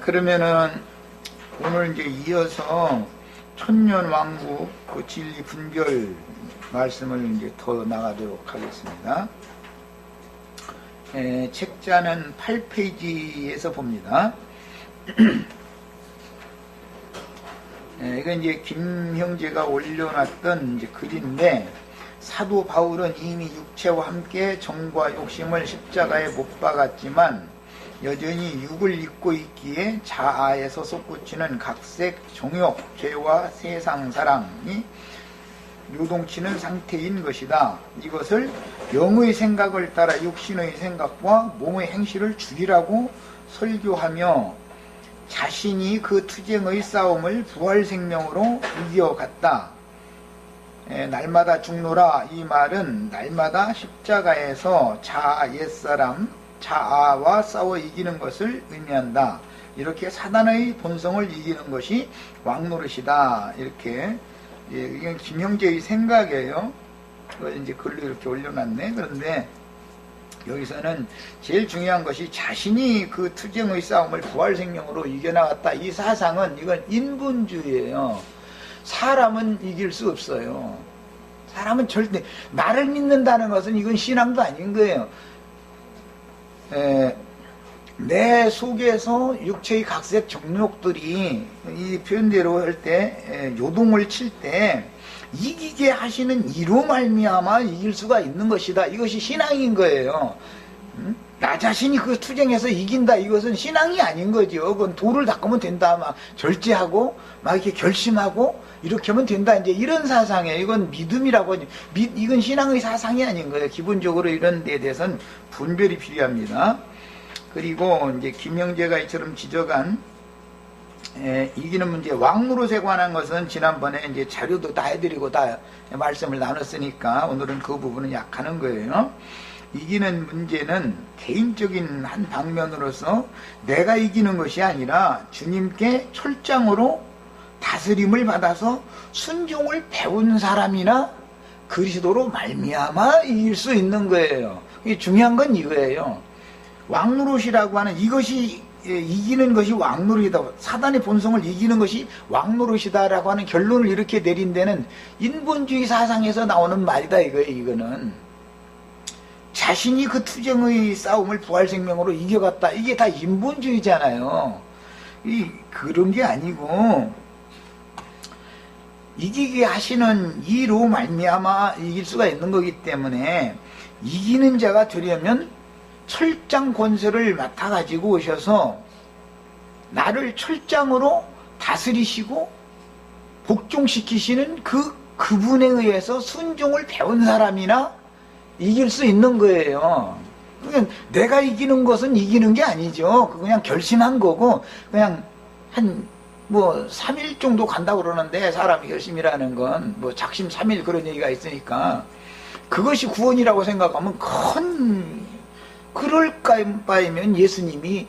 그러면은 오늘 이제 이어서 천년왕국 그 진리 분별 말씀을 이제 더 나가도록 하겠습니다. 책자는 8페이지에서 봅니다. 이건 이제 김형제가 올려놨던 이제 글인데, 사도 바울은 이미 육체와 함께 정과 욕심을 십자가에 못 박았지만 여전히 육을 입고 있기에 자아에서 솟구치는 각색 정욕, 죄와 세상 사랑이 요동치는 상태인 것이다. 이것을 영의 생각을 따라 육신의 생각과 몸의 행실을 죽이라고 설교하며 자신이 그 투쟁의 싸움을 부활생명으로 이겨갔다. 날마다 죽노라, 이 말은 날마다 십자가에서 자아 옛사람, 자아와 싸워 이기는 것을 의미한다. 이렇게 사단의 본성을 이기는 것이 왕노릇이다. 이렇게, 이건 김형제의 생각이에요. 그걸 이제 글로 이렇게 올려놨네. 그런데 여기서는 제일 중요한 것이 자신이 그 투쟁의 싸움을 부활생명으로 이겨나갔다. 이 사상은 이건 인본주의예요. 사람은 이길 수 없어요. 사람은 절대, 나를 믿는다는 것은 이건 신앙도 아닌 거예요. 내 속에서 육체의 각색 정욕들이 이 표현대로 할 때 요동을 칠 때 이기게 하시는 이로 말미암아 이길 수가 있는 것이다. 이것이 신앙인 거예요. 나 자신이 그 투쟁에서 이긴다. 이것은 신앙이 아닌 거죠. 그건 돌을 닦으면 된다. 막 절제하고 막 이렇게 결심하고 이렇게 하면 된다. 이제 이런 사상이에요. 이건 믿음이라고 하죠. 이건 신앙의 사상이 아닌 거예요. 기본적으로 이런 데에 대해서는 분별이 필요합니다. 그리고 이제 김형제가 이처럼 지적한 이기는 문제, 왕노릇에 관한 것은 지난번에 이제 자료도 다 해드리고 다 말씀을 나눴으니까 오늘은 그 부분은 약하는 거예요. 이기는 문제는 개인적인 한 방면으로서 내가 이기는 것이 아니라 주님께 철장으로 다스림을 받아서 순종을 배운 사람이나 그리스도로 말미암아 이길 수 있는 거예요. 이게 중요한 건 이거예요. 왕노릇이라고 하는 이것이 이기는 것이 왕노릇이다. 사단의 본성을 이기는 것이 왕노릇이다라고 하는 결론을 이렇게 내린 데는 인본주의 사상에서 나오는 말이다 이거예요. 이거는 자신이 그 투쟁의 싸움을 부활생명으로 이겨갔다. 이게 다 인본주의잖아요. 그런 게 아니고 이기게 하시는 이로 말미암아 이길 수가 있는 거기 때문에 이기는 자가 되려면 철장 권세를 맡아가지고 오셔서 나를 철장으로 다스리시고 복종시키시는 그분에 의해서 순종을 배운 사람이나 이길 수 있는 거예요. 그냥 내가 이기는 것은 이기는 게 아니죠. 그냥 결심한 거고, 그냥 한 3일 정도 간다고 그러는데, 사람이 결심이라는 건 작심 3일 그런 얘기가 있으니까 그것이 구원이라고 생각하면 그럴 바에면 예수님이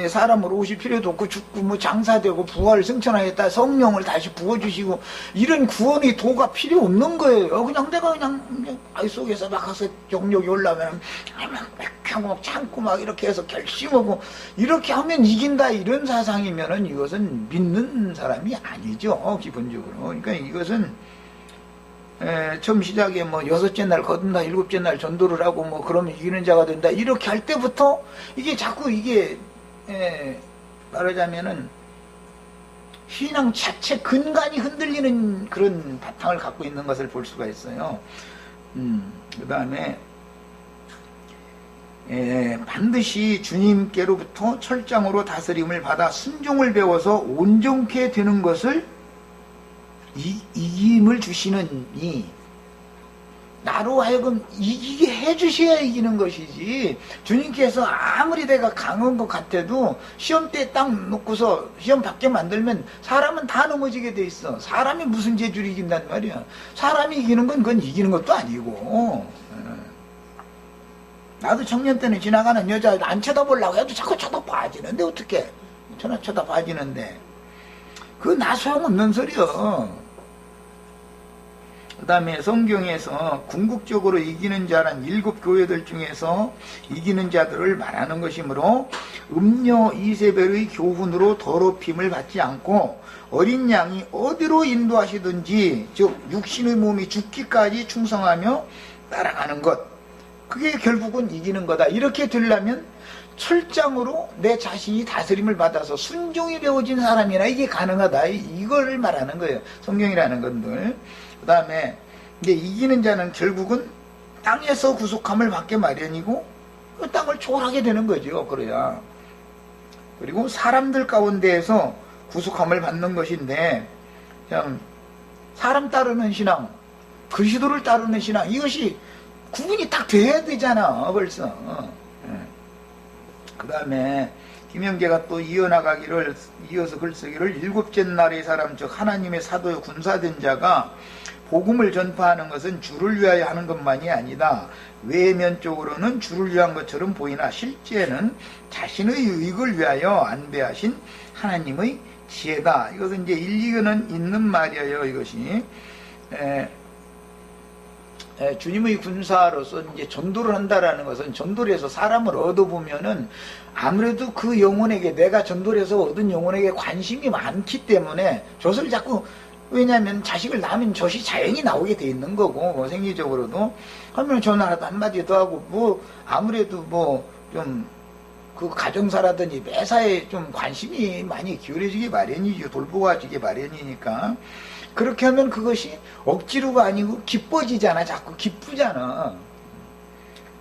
사람으로 오실 필요도 없고 죽고 장사되고 부활 승천하겠다, 성령을 다시 부어주시고 이런 구원의 도가 필요 없는 거예요. 그냥 내가 그냥 아이 속에서 막 가서 정욕이 올라오면 막 참고 막 이렇게 해서 결심하고 이렇게 하면 이긴다, 이런 사상이면은 이것은 믿는 사람이 아니죠, 기본적으로. 그러니까 이것은 처음 시작에 6째 날 거둔다, 7째 날 전도를 하고 그러면 이기는 자가 된다, 이렇게 할 때부터 이게 자꾸 이게 말하자면은 신앙 자체 근간이 흔들리는 그런 바탕을 갖고 있는 것을 볼 수가 있어요. 그 다음에 반드시 주님께로부터 철장으로 다스림을 받아 순종을 배워서 온전케 되는 것을 이김을 주시는 이 나로 하여금 이기게 해주셔야 이기는 것이지, 주님께서 아무리 내가 강한 것 같아도 시험 때 딱 놓고서 시험 받게 만들면 사람은 다 넘어지게 돼 있어. 사람이 무슨 재주를 이긴단 말이야. 사람이 이기는 건 그건 이기는 것도 아니고. 나도 청년 때는 지나가는 여자 안 쳐다보려고 해도 자꾸 쳐다봐지는데 어떡해. 쳐다봐지는데 그거 나 소용없는 소리야. 그 다음에 성경에서 궁극적으로 이기는 자란 7교회들 중에서 이기는 자들을 말하는 것이므로 음녀 이세벨의 교훈으로 더럽힘을 받지 않고 어린 양이 어디로 인도하시든지 즉 육신의 몸이 죽기까지 충성하며 따라가는 것, 그게 결국은 이기는 거다. 이렇게 되려면 철장으로 내 자신이 다스림을 받아서 순종이 되어진 사람이나 이게 가능하다. 이걸 말하는 거예요, 성경이라는 건들. 그 다음에 이제 이기는 자는 결국은 땅에서 구속함을 받게 마련이고 그 땅을 초월하게 되는 거죠. 그래야. 그리고 사람들 가운데에서 구속함을 받는 것인데, 참 사람 따르는 신앙, 그리스도를 따르는 신앙, 이것이 구분이 딱 돼야 되잖아 벌써. 그 다음에 김영재가 또 이어서 글쓰기를 일곱째 날의 사람 즉 하나님의 사도요 군사된 자가 복음을 전파하는 것은 주를 위하여 하는 것만이 아니다. 외면적으로는 주를 위한 것처럼 보이나 실제는 자신의 유익을 위하여 안배하신 하나님의 지혜다. 이것은 이제 일리는 있는 말이에요. 이것이 주님의 군사로서 이제 전도를 한다라는 것은, 전도를 해서 사람을 얻어보면은 아무래도 그 영혼에게, 내가 전도를 해서 얻은 영혼에게 관심이 많기 때문에 젖을 자꾸, 왜냐하면 자식을 낳으면 젖이 자연히 나오게 돼 있는 거고, 뭐 생리적으로도 하면 전화라도 한마디 더 하고, 뭐 아무래도 뭐 좀 그 가정사라든지 매사에 좀 관심이 많이 기울여지기 마련이죠. 돌보아지기 마련이니까. 그렇게 하면 그것이 억지로가 아니고 기뻐지잖아. 자꾸 기쁘잖아.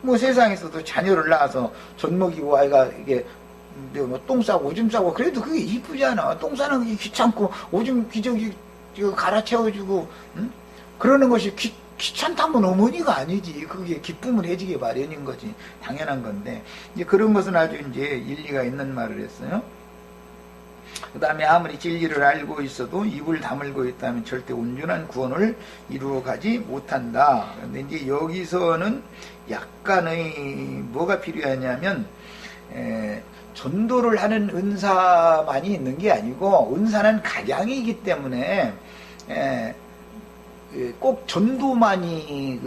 뭐 세상에서도 자녀를 낳아서 젖 먹이고 아이가 이게 뭐 똥 싸고 오줌 싸고 그래도 그게 이쁘잖아. 똥 싸는 게 귀찮고 오줌 기저귀 갈아 채워주고, 응? 그러는 것이 귀찮다면 어머니가 아니지. 그게 기쁨을 해지게 마련인 거지. 당연한 건데, 이제 그런 것은 아주 이제 일리가 있는 말을 했어요. 그 다음에 아무리 진리를 알고 있어도 입을 다물고 있다면 절대 온전한 구원을 이루어가지 못한다. 근데 이제 여기서는 약간의 뭐가 필요하냐면, 전도를 하는 은사만이 있는 게 아니고, 은사는 각양이기 때문에 꼭 전도만이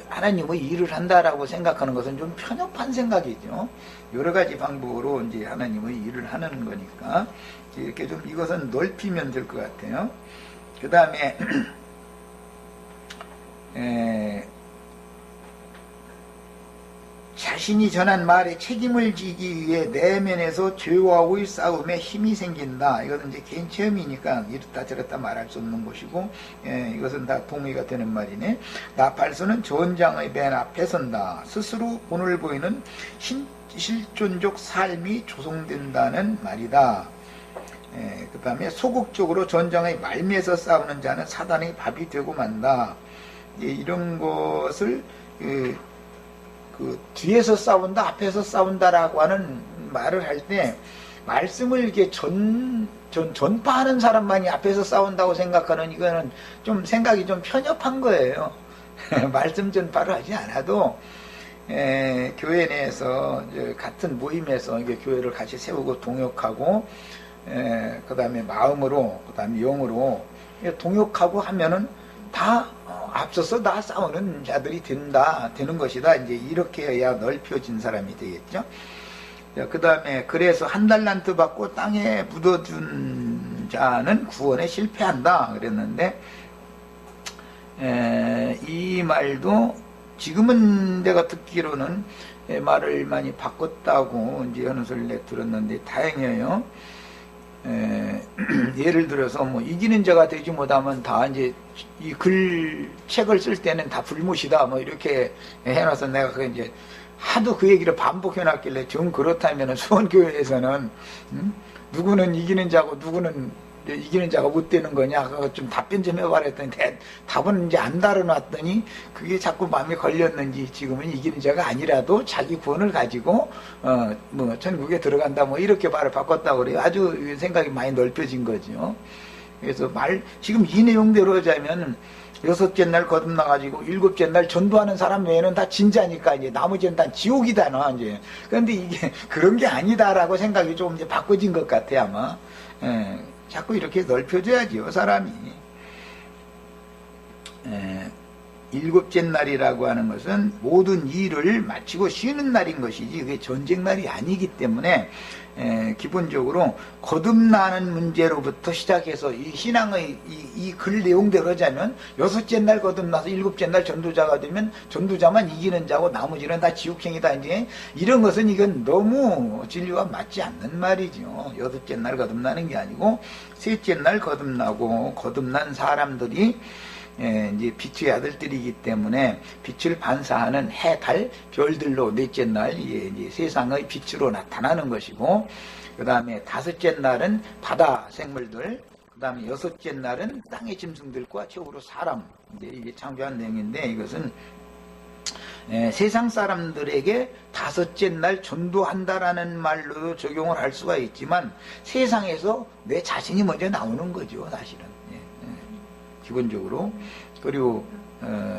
하나님의 일을 한다라고 생각하는 것은 좀 편협한 생각이죠. 여러 가지 방법으로 이제 하나님의 일을 하는 거니까 이렇게 좀 이것은 넓히면 될 것 같아요. 그 다음에 자신이 전한 말에 책임을 지기 위해 내면에서 죄와의 싸움에 힘이 생긴다. 이것은 이제 개인 체험이니까 이렇다 저렇다 말할 수 없는 것이고, 이것은 다 동의가 되는 말이네. 나팔소는 전장의 맨 앞에 선다. 스스로 본을 보이는 실존적 삶이 조성된다는 말이다. 그 다음에 소극적으로 전장의 말미에서 싸우는 자는 사단의 밥이 되고 만다. 이런 것을 그 뒤에서 싸운다, 앞에서 싸운다라고 하는 말을 할 때 말씀을 이렇게 전파하는 사람만이 앞에서 싸운다고 생각하는, 이거는 좀 생각이 좀 편협한 거예요. 말씀 전파를 하지 않아도 교회 내에서 같은 모임에서 이게 교회를 같이 세우고 동역하고, 그 다음에 마음으로, 그 다음에 영으로 동역하고 하면은 다 앞서서 다 싸우는 자들이 되는 것이다. 이제 이렇게 해야 넓혀진 사람이 되겠죠. 그 다음에 그래서 한 달란트 받고 땅에 묻어준 자는 구원에 실패한다 그랬는데, 이 말도 지금은 내가 듣기로는 말을 많이 바꿨다고 이제 어느 설에 들었는데 다행이에요. 예를 들어서 뭐 이기는 자가 되지 못하면 다 이제 이 책을 쓸 때는 다 불못이다 뭐 이렇게 해놔서 내가 그 이제 하도 그 얘기를 반복해놨길래 정 그렇다면은 수원교회에서는 누구는 이기는 자고 누구는 이기는 자가 못 되는 거냐, 그거 좀 답변 좀 해봐라 했더니 답은 이제 안 다뤄놨더니 그게 자꾸 마음에 걸렸는지 지금은 이기는 자가 아니라도 자기 구원을 가지고 뭐 천국에 들어간다 뭐 이렇게 말을 바꿨다고 그래요. 아주 생각이 많이 넓혀진 거죠. 그래서 지금 이 내용대로 하자면 6째 날 거듭나가지고 7째 날 전도하는 사람 외에는 다 진짜니까 이제 나머지는 다 지옥이다 너 이제. 그런데 이게 그런 게 아니다라고 생각이 좀 이제 바꿔진 것 같아 아마. 자꾸 이렇게 넓혀줘야지요, 사람이. 일곱째 날이라고 하는 것은 모든 일을 마치고 쉬는 날인 것이지 그게 전쟁 날이 아니기 때문에 기본적으로 거듭나는 문제로부터 시작해서 이 신앙의 이 글 내용대로 하자면 여섯째 날 거듭나서 일곱째 날 전도자가 되면 전도자만 이기는 자고 나머지는 다 지옥행이다. 이제 이런 것은 이건 너무 진리와 맞지 않는 말이죠. 여섯째 날 거듭나는 게 아니고 셋째 날 거듭나고 거듭난 사람들이 이제 빛의 아들들이기 때문에 빛을 반사하는 해, 달, 별들로 넷째 날 이제 세상의 빛으로 나타나는 것이고, 그 다음에 다섯째 날은 바다 생물들, 그 다음에 여섯째 날은 땅의 짐승들과 최후로 사람, 이제 이게 창조한 내용인데 이것은 세상 사람들에게 다섯째 날 전도한다라는 말로 적용을 할 수가 있지만 세상에서 내 자신이 먼저 나오는 거죠, 사실은. 기본적으로. 그리고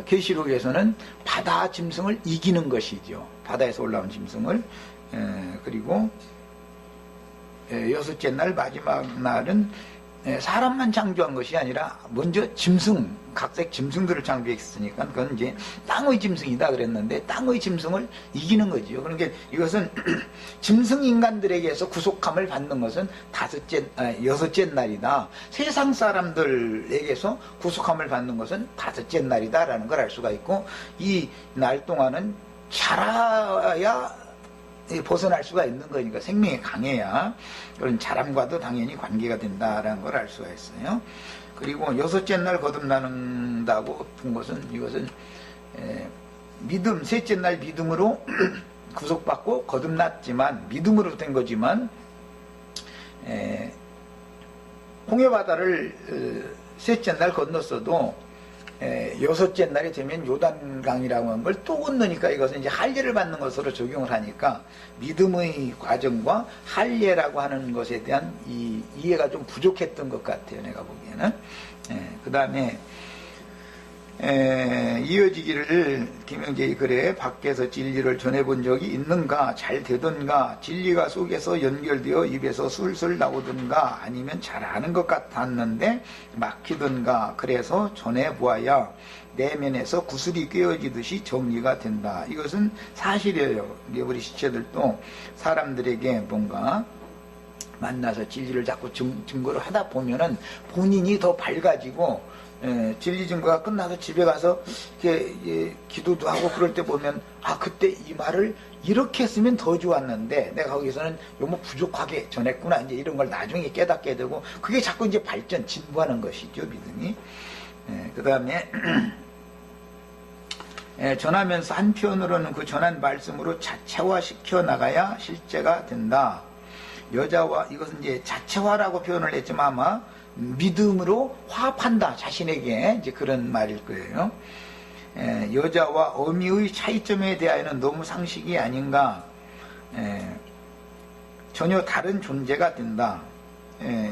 계시록에서는 바다 짐승을 이기는 것이죠. 바다에서 올라온 짐승을. 그리고 여섯째 날 마지막 날은 사람만 창조한 것이 아니라 먼저 짐승, 각색 짐승들을 창조했으니까 그건 이제 땅의 짐승이다 그랬는데 땅의 짐승을 이기는 거죠. 그러니까 이것은 짐승 인간들에게서 구속함을 받는 것은 여섯째 날이다. 세상 사람들에게서 구속함을 받는 것은 다섯째 날이다라는 걸 알 수가 있고, 이 날 동안은 자라야 벗어날 수가 있는 거니까 생명이 강해야 그런 자람과도 당연히 관계가 된다라는 걸 알 수가 있어요. 그리고 여섯째 날 거듭난다고 본 것은 이것은 믿음, 셋째 날 믿음으로 구속받고 거듭났지만 믿음으로 된 거지만 홍해바다를 셋째 날 건넜어도 여섯째 날이 되면 요단강이라고 하는 걸 또 건너니까 이것은 이제 할례를 받는 것으로 적용을 하니까 믿음의 과정과 할례라고 하는 것에 대한 이해가 좀 부족했던 것 같아요, 내가 보기에는. 그 다음에 이어지기를 김영재의 글에 밖에서 진리를 전해본 적이 있는가, 잘 되던가, 진리가 속에서 연결되어 입에서 술술 나오던가, 아니면 잘 아는 것 같았는데 막히던가, 그래서 전해보아야 내면에서 구슬이 꿰어지듯이 정리가 된다. 이것은 사실이에요. 우리 시체들도 사람들에게 뭔가 만나서 진리를 자꾸 증거를 하다 보면은 본인이 더 밝아지고, 진리 증거가 끝나서 집에 가서 이렇게 기도도 하고 그럴 때 보면, 아, 그때 이 말을 이렇게 했으면 더 좋았는데 내가 거기서는 너무 부족하게 전했구나, 이제 이런 걸 나중에 깨닫게 되고, 그게 자꾸 이제 진부하는 것이죠, 믿음이. 그 다음에 전하면서 한편으로는 그 전한 말씀으로 자체화시켜 나가야 실제가 된다. 여자와, 이것은 이제 자체화라고 표현을 했지만 아마 믿음으로 화합한다, 자신에게, 이제 그런 말일 거예요. 여자와 어미의 차이점에 대하여는 너무 상식이 아닌가. 전혀 다른 존재가 된다.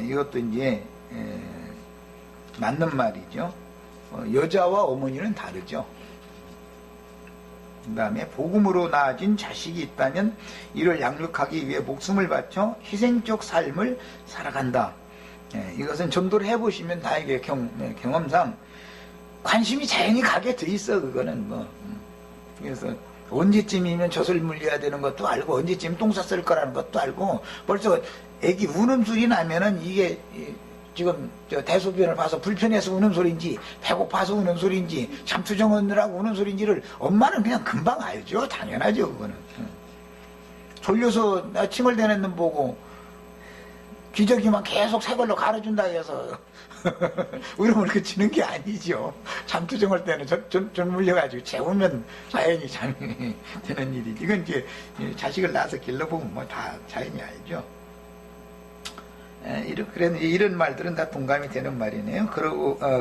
이것도 이제 맞는 말이죠. 여자와 어머니는 다르죠. 그 다음에 복음으로 낳아진 자식이 있다면 이를 양육하기 위해 목숨을 바쳐 희생적 삶을 살아간다. 이것은 전도를 해보시면 다 이게 경험상 관심이 자연히 가게 돼 있어, 그거는 뭐. 그래서 언제쯤이면 젖을 물려야 되는 것도 알고, 언제쯤 똥 쌌을 거라는 것도 알고, 벌써 애기 우는 소리 나면은 이게 지금 대소변을 봐서 불편해서 우는 소리인지, 배고파서 우는 소리인지, 잠투정 얻느라고 우는 소리인지를 엄마는 그냥 금방 알죠. 당연하죠, 그거는. 졸려서 나 칭얼대는 놈 보고 기저귀만 계속 새 걸로 갈아준다 해서 울음을 그치는 게 아니죠. 잠투정할 때는 전 물려가지고 재우면 자연히 잠이 되는 일이지. 이건 이제 자식을 낳아서 길러보면 뭐 다 자연히 알죠. 이런 말들은 다 동감이 되는 말이네요.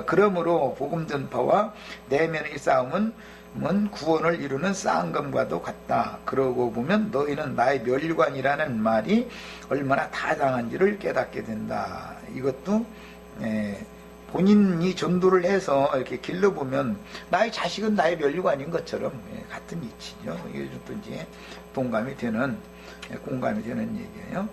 그러므로 복음 전파와 내면의 싸움은 구원을 이루는 싸움감과도 같다. 그러고 보면 너희는 나의 멸관이라는 말이 얼마나 타당한지를 깨닫게 된다. 이것도 본인이 전도를 해서 이렇게 길러보면 나의 자식은 나의 멸관인 것처럼 같은 이치죠. 이것도 이제 공감이 되는 얘기예요.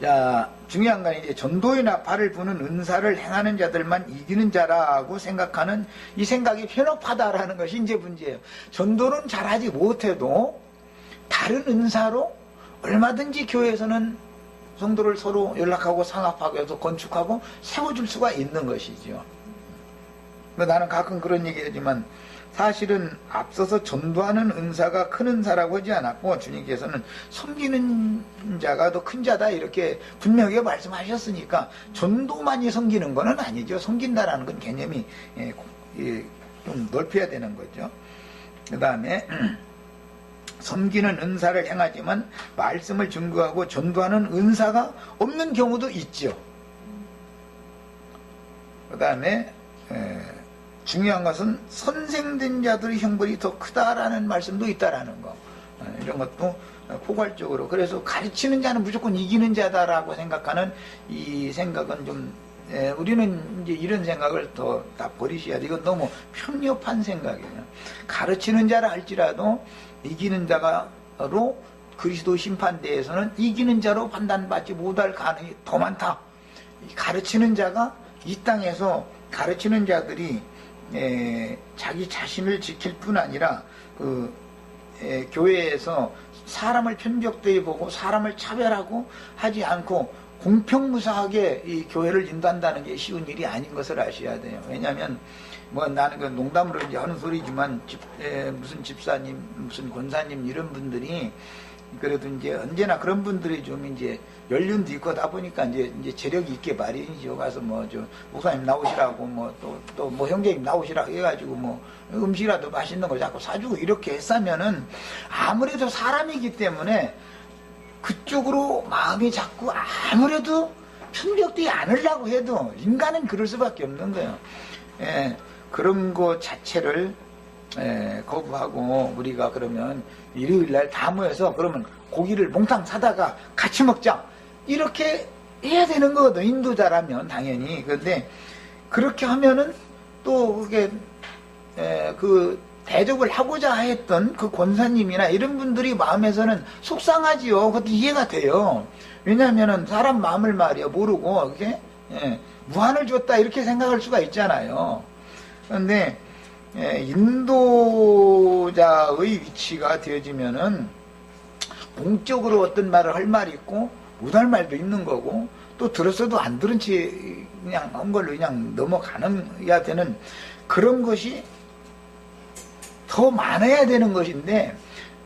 자, 중요한 건 이제 전도이나 발을 부는 은사를 행하는 자들만 이기는 자라고 생각하는 이 생각이 편협하다라는 것이 이제 문제예요. 전도는 잘하지 못해도 다른 은사로 얼마든지 교회에서는 성도를 서로 연락하고 상합하고 해서 건축하고 세워줄 수가 있는 것이죠. 나는 가끔 그런 얘기 하지만 사실은 앞서서 전도하는 은사가 큰 은사라고 하지 않았고 주님께서는 섬기는 자가 더 큰 자다 이렇게 분명하게 말씀하셨으니까 전도만이 섬기는 건 아니죠. 섬긴다라는 건 개념이 좀 넓혀야 되는 거죠. 그 다음에 섬기는 은사를 행하지만 말씀을 증거하고 전도하는 은사가 없는 경우도 있죠. 그 다음에 중요한 것은 선생된 자들의 형벌이 더 크다라는 말씀도 있다라는 거. 이런 것도 포괄적으로. 그래서 가르치는 자는 무조건 이기는 자다라고 생각하는 이 생각은 좀, 우리는 이제 이런 생각을 다 버리셔야 돼. 이건 너무 편협한 생각이에요. 가르치는 자라 할지라도 이기는 자로 그리스도 심판대에서는 이기는 자로 판단받지 못할 가능성이 더 많다. 가르치는 자가 이 땅에서 가르치는 자들이 자기 자신을 지킬 뿐 아니라 교회에서 사람을 편적되이 보고 사람을 차별하고 하지 않고 공평무사하게 이 교회를 인도한다는 게 쉬운 일이 아닌 것을 아셔야 돼요. 왜냐하면 뭐 나는 그 농담으로 이제 하는 소리지만 무슨 집사님, 무슨 권사님 이런 분들이 그래도 이제 언제나 그런 분들이 좀 이제 연륜도 있고 하다 보니까 이제 재력이 있게 마련이죠. 가서 뭐 저 목사님 나오시라고 뭐 또 뭐 형제님 나오시라고 해가지고 뭐 음식이라도 맛있는 걸 자꾸 사주고 이렇게 했으면은 아무래도 사람이기 때문에 그쪽으로 마음이 자꾸 아무래도 편벽되지 않으려고 해도 인간은 그럴 수밖에 없는 거예요. 그런 거 자체를 거부하고 우리가 그러면 일요일날 다 모여서 그러면 고기를 몽땅 사다가 같이 먹자 이렇게 해야 되는 거거든. 인도자라면 당연히. 그런데 그렇게 하면은 또 그게 그 대접을 하고자 했던 그 권사님이나 이런 분들이 마음에서는 속상하지요. 그것도 이해가 돼요. 왜냐하면은 사람 마음을 말이야 모르고 그게 무한을 줬다 이렇게 생각할 수가 있잖아요. 그런데 인도자의 위치가 되어지면은 공적으로 어떤 말을 할 말이 있고 못할 말도 있는 거고 또 들었어도 안 들은 채 그냥 한 걸로 그냥 넘어가야 되는 그런 것이 더 많아야 되는 것인데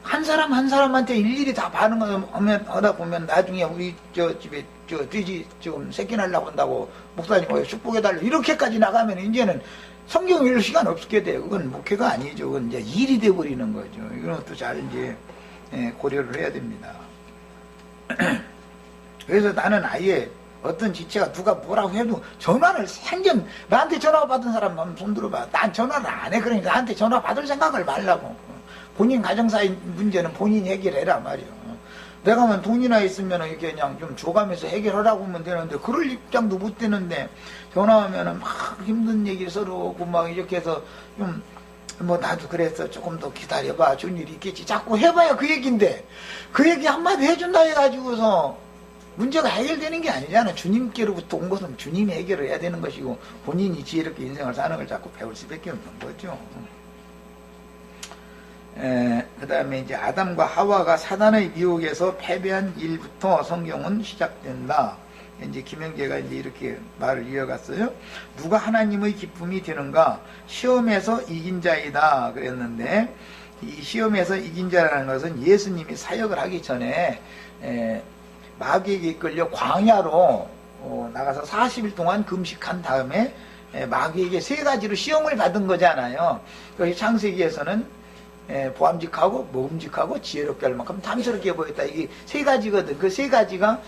한 사람 한 사람한테 일일이 다 반응하다 보면 나중에 우리 저 집에 저 돼지 지금 새끼 날라고 한다고 목사님 축복해달라 이렇게까지 나가면 이제는 성경 읽을 시간 없게 돼요. 그건 목회가 아니죠. 그건 이제 일이 돼버리는 거죠. 이런 것도 잘 이제 고려를 해야 됩니다. 그래서 나는 아예 어떤 지체가 누가 뭐라고 해도 전화를 생전 나한테 전화 받은 사람 한번 손 들어봐. 난 전화를 안 해. 그러니까 나한테 전화 받을 생각을 말라고. 본인 가정사의 문제는 본인이 해결해라 말이야. 내가 만 돈이나 있으면 이렇게 그냥 좀 줘가면서 해결하라고 하면 되는데 그럴 입장도 못 되는데 전화하면은 막 힘든 얘기 서로 하고 막 이렇게 해서 좀 뭐 나도 그래서 조금 더 기다려봐 좋은 일이 있겠지 자꾸 해봐야 그 얘기인데 그 얘기 한마디 해준다 해가지고서 문제가 해결되는 게 아니잖아. 주님께로부터 온 것은 주님이 해결을 해야 되는 것이고 본인이 지혜롭게 인생을 사는 걸 자꾸 배울 수밖에 없는 거죠. 그 다음에 이제 아담과 하와가 사단의 미혹에서 패배한 일부터 성경은 시작된다. 이제 김영재가 이제 이렇게 말을 이어갔어요. 누가 하나님의 기쁨이 되는가? 시험에서 이긴 자이다. 그랬는데, 이 시험에서 이긴 자라는 것은 예수님이 사역을 하기 전에, 마귀에게 이끌려 광야로 나가서 40일 동안 금식한 다음에 마귀에게 3가지로 시험을 받은 거잖아요. 그래서 창세기에서는 보암직하고 모음직하고 지혜롭게 할 만큼 탐스럽게 보였다. 이게 3가지거든. 그 3가지가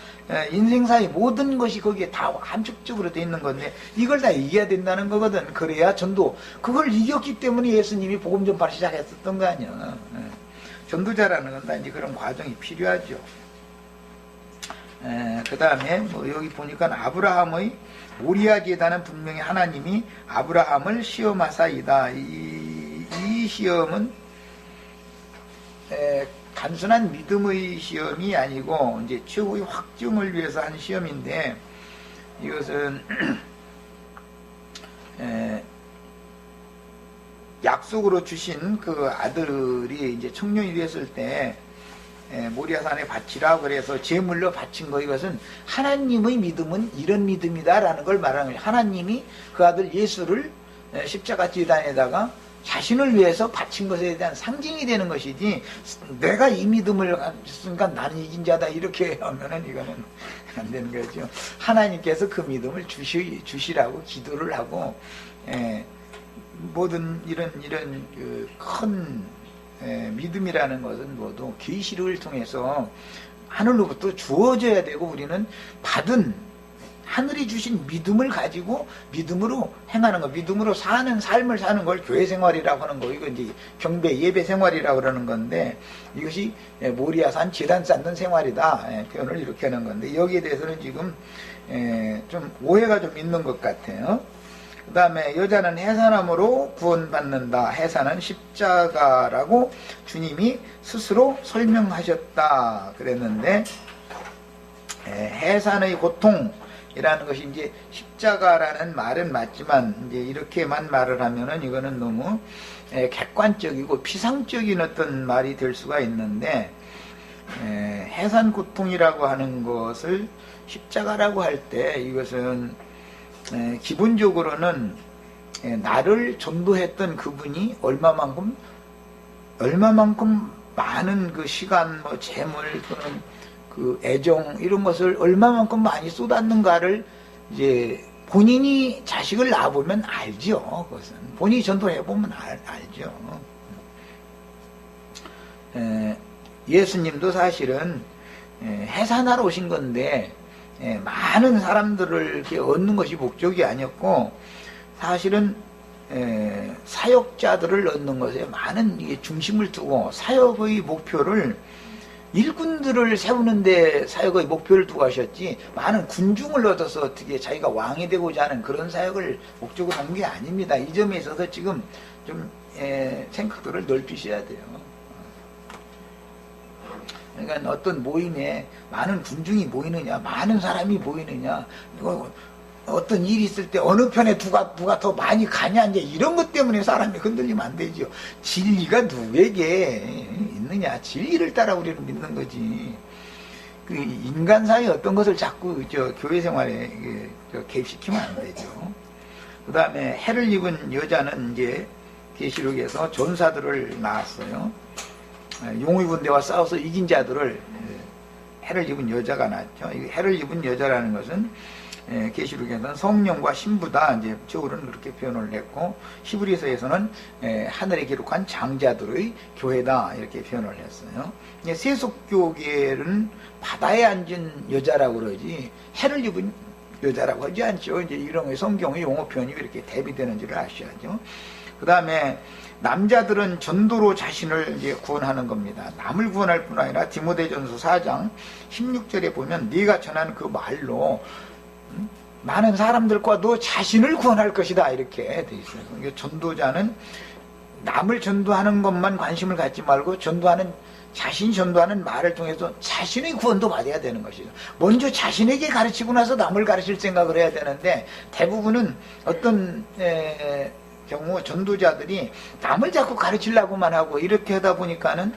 인생사의 모든 것이 거기에 다 함축적으로 돼 있는 건데 이걸 다 이겨야 된다는 거거든. 그래야 전도. 그걸 이겼기 때문에 예수님이 복음 전파를 시작했었던 거 아니야. 전도자라는 건 다 이제 그런 과정이 필요하죠. 그 다음에 뭐 여기 보니까 아브라함의 모리아 제단은 분명히 하나님이 아브라함을 시험하사이다. 이 시험은 단순한 믿음의 시험이 아니고 이제 최후의 확증을 위해서 한 시험인데, 이것은 약속으로 주신 그 아들이 이제 청년이 됐을 때 모리아산에 바치라 그래서 제물로 바친 거, 이것은 하나님의 믿음은 이런 믿음이다라는 걸 말하는 거예요. 하나님이 그 아들 예수를 십자가 지단에다가 자신을 위해서 바친 것에 대한 상징이 되는 것이지, 내가 이 믿음을 가졌으니까 나는 이긴 자다 이렇게 하면은 이거는 안 되는 거죠. 하나님께서 그 믿음을 주시라고 기도를 하고, 모든 이런 그 큰 믿음이라는 것은 모두 계시를 통해서 하늘로부터 주어져야 되고, 우리는 받은 하늘이 주신 믿음을 가지고 믿음으로 행하는 거, 믿음으로 사는 삶을 사는 걸 교회 생활이라고 하는 거, 이거 이제 경배 예배 생활이라고 그러는 건데, 이것이 모리아산 제단 쌓는 생활이다 표현을 이렇게 하는 건데, 여기에 대해서는 지금 좀 오해가 좀 있는 것 같아요. 그 다음에 여자는 해산함으로 구원받는다. 해산은 십자가라고 주님이 스스로 설명하셨다 그랬는데, 해산의 고통이라는 것이 이제 십자가라는 말은 맞지만, 이제 이렇게만 말을 하면은 이거는 너무 객관적이고 피상적인 어떤 말이 될 수가 있는데, 해산 고통이라고 하는 것을 십자가라고 할 때, 이것은 기본적으로는 나를 전도했던 그분이 얼마만큼 많은 그 시간, 뭐 재물 또는 그 애정 이런 것을 얼마만큼 많이 쏟았는가를 이제 본인이 자식을 낳아보면 알죠. 그것은 본인이 전도를 해보면 알죠. 예수님도 사실은 해산하러 오신 건데, 많은 사람들을 이렇게 얻는 것이 목적이 아니었고, 사실은 사역자들을 얻는 것에 많은 중심을 두고, 사역의 목표를 일꾼들을 세우는데 사역의 목표를 두고 하셨지, 많은 군중을 얻어서 어떻게 자기가 왕이 되고자 하는 그런 사역을 목적으로 한 게 아닙니다. 이 점에 있어서 지금 좀 생각들을 넓히셔야 돼요. 그러니까 어떤 모임에 많은 군중이 모이느냐, 많은 사람이 모이느냐, 어떤 일이 있을 때 어느 편에 누가 더 많이 가냐, 이제 이런 것 때문에 사람이 흔들리면 안 되죠. 진리가 누구에게 있느냐, 진리를 따라 우리는 믿는 거지. 그 인간 사이에 어떤 것을 자꾸 교회 생활에 개입시키면 안 되죠. 그 다음에 해를 입은 여자는 이제 계시록에서 전사들을 낳았어요. 용의 군대와 싸워서 이긴 자들을 해를 입은 여자가 낳았죠. 해를 입은 여자라는 것은 계시록에서는 성령과 신부다, 이제 저울은 그렇게 표현을 했고, 히브리서에서는 하늘에 기록한 장자들의 교회다 이렇게 표현을 했어요. 세속교계는 바다에 앉은 여자라고 그러지 해를 입은 여자라고 하지 않죠. 이제 이런 성경의 용어 표현이 이렇게 대비되는지를 아셔야죠. 그 다음에 남자들은 전도로 자신을 이제 구원하는 겁니다. 남을 구원할 뿐 아니라 디모데전서 4장 16절에 보면 네가 전하는 그 말로 많은 사람들과 너 자신을 구원할 것이다 이렇게 돼 있어요. 전도자는 남을 전도하는 것만 관심을 갖지 말고 자신이 전도하는 말을 통해서 자신의 구원도 받아야 되는 것이죠. 먼저 자신에게 가르치고 나서 남을 가르칠 생각을 해야 되는데, 대부분은 어떤 경우 전도자들이 남을 자꾸 가르치려고만 하고 이렇게 하다 보니까는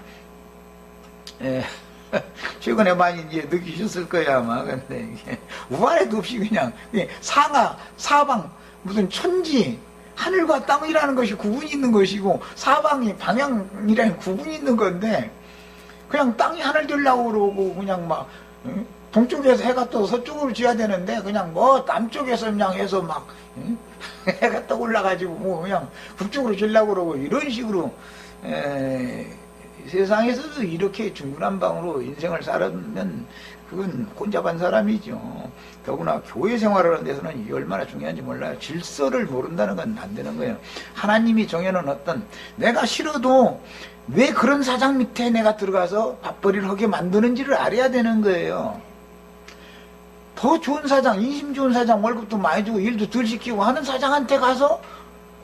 최근에 많이 이제 느끼셨을 거야 아마. 근데 이게 우발에도 없이 그냥 상하 사방 무슨 천지 하늘과 땅이라는 것이 구분이 있는 것이고, 사방이 방향이라는 구분이 있는 건데, 그냥 땅이 하늘 되려고 그러고 그냥 막 동쪽에서 해가 떠 서쪽으로 지어야 되는데 그냥 뭐 남쪽에서 그냥 해서 막 해가 떠 올라가지고 뭐 그냥 북쪽으로 지려고 그러고, 이런 식으로 세상에서도 이렇게 중구난방으로 인생을 살았면 그건 혼잡한 사람이죠. 더구나 교회 생활을 하는 데서는 이게 얼마나 중요한지 몰라요. 질서를 모른다는 건 안 되는 거예요. 하나님이 정해놓은 어떤, 내가 싫어도 왜 그런 사장 밑에 내가 들어가서 밥벌이를 하게 만드는지를 알아야 되는 거예요. 더 좋은 사장, 인심 좋은 사장, 월급도 많이 주고 일도 덜 시키고 하는 사장한테 가서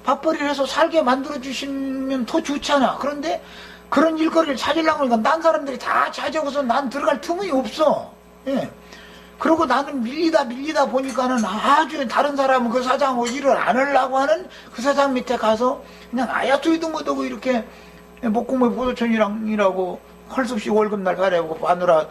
밥벌이를 해서 살게 만들어 주시면 더 좋잖아. 그런데 그런 일거리를 찾으려고 하니까 난 사람들이 다 찾아오고서 난 들어갈 틈이 없어. 예. 그리고 나는 밀리다 보니까는 아주 다른 사람은 그 사장하고 일을 안 하려고 하는 그 사장 밑에 가서 그냥 아야토이도 못하고 이렇게 목공물 보도촌이랑 일하고 할 수 없이 월급날 가려고 마누라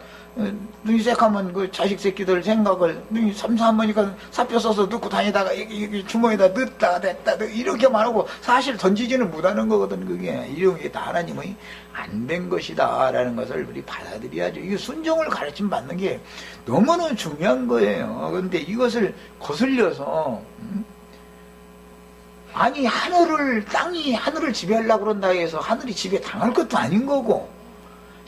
눈이 새카면 그 자식 새끼들 생각을 눈이 삼삼하니까 사표 써서 넣고 다니다가 여기 주머니에다 넣었다 냈다 이렇게 말하고 사실 던지지는 못하는 거거든. 그게 이런 게 다 하나님의 안 된 것이다 라는 것을 우리 받아들여야죠. 이 순종을 가르침 받는 게 너무나 중요한 거예요. 그런데 이것을 거슬려서 아니 땅이 하늘을 지배하려고 그런다 해서 하늘이 지배 당할 것도 아닌 거고,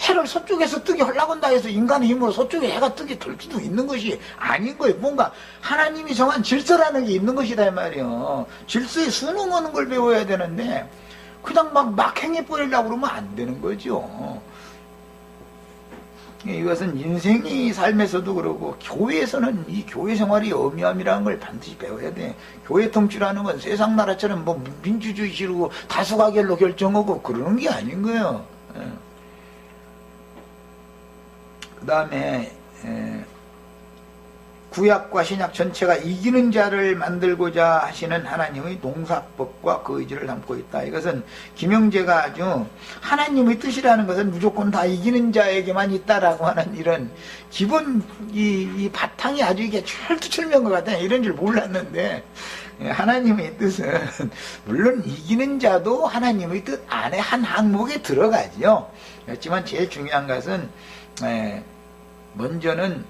해를 서쪽에서 뜨게 하려고 한다 해서 인간의 힘으로 서쪽에 해가 뜨게 될 수도 있는 것이 아닌 거예요. 뭔가 하나님이 정한 질서라는 게 있는 것이다 이 말이에요. 질서에 순응하는 걸 배워야 되는데 그냥 막 행해버리려고 그러면 안 되는 거죠. 이것은 인생의 삶에서도 그러고 교회에서는 이 교회 생활의 엄미함이라는 걸 반드시 배워야 돼. 교회 통치라는 건 세상 나라처럼 뭐 민주주의식으로 다수가결로 결정하고 그러는 게 아닌 거예요. 그 다음에 구약과 신약 전체가 이기는 자를 만들고자 하시는 하나님의 농사법과 그 의지를 담고 있다. 이것은 김영재가 아주 하나님의 뜻이라는 것은 무조건 다 이기는 자에게만 있다라고 하는 이런 기본 이 바탕이 아주 이게 철두철미한 것 같아. 이런 줄 몰랐는데 하나님의 뜻은 물론 이기는 자도 하나님의 뜻 안에 한 항목에 들어가죠. 그렇지만 제일 중요한 것은 먼저는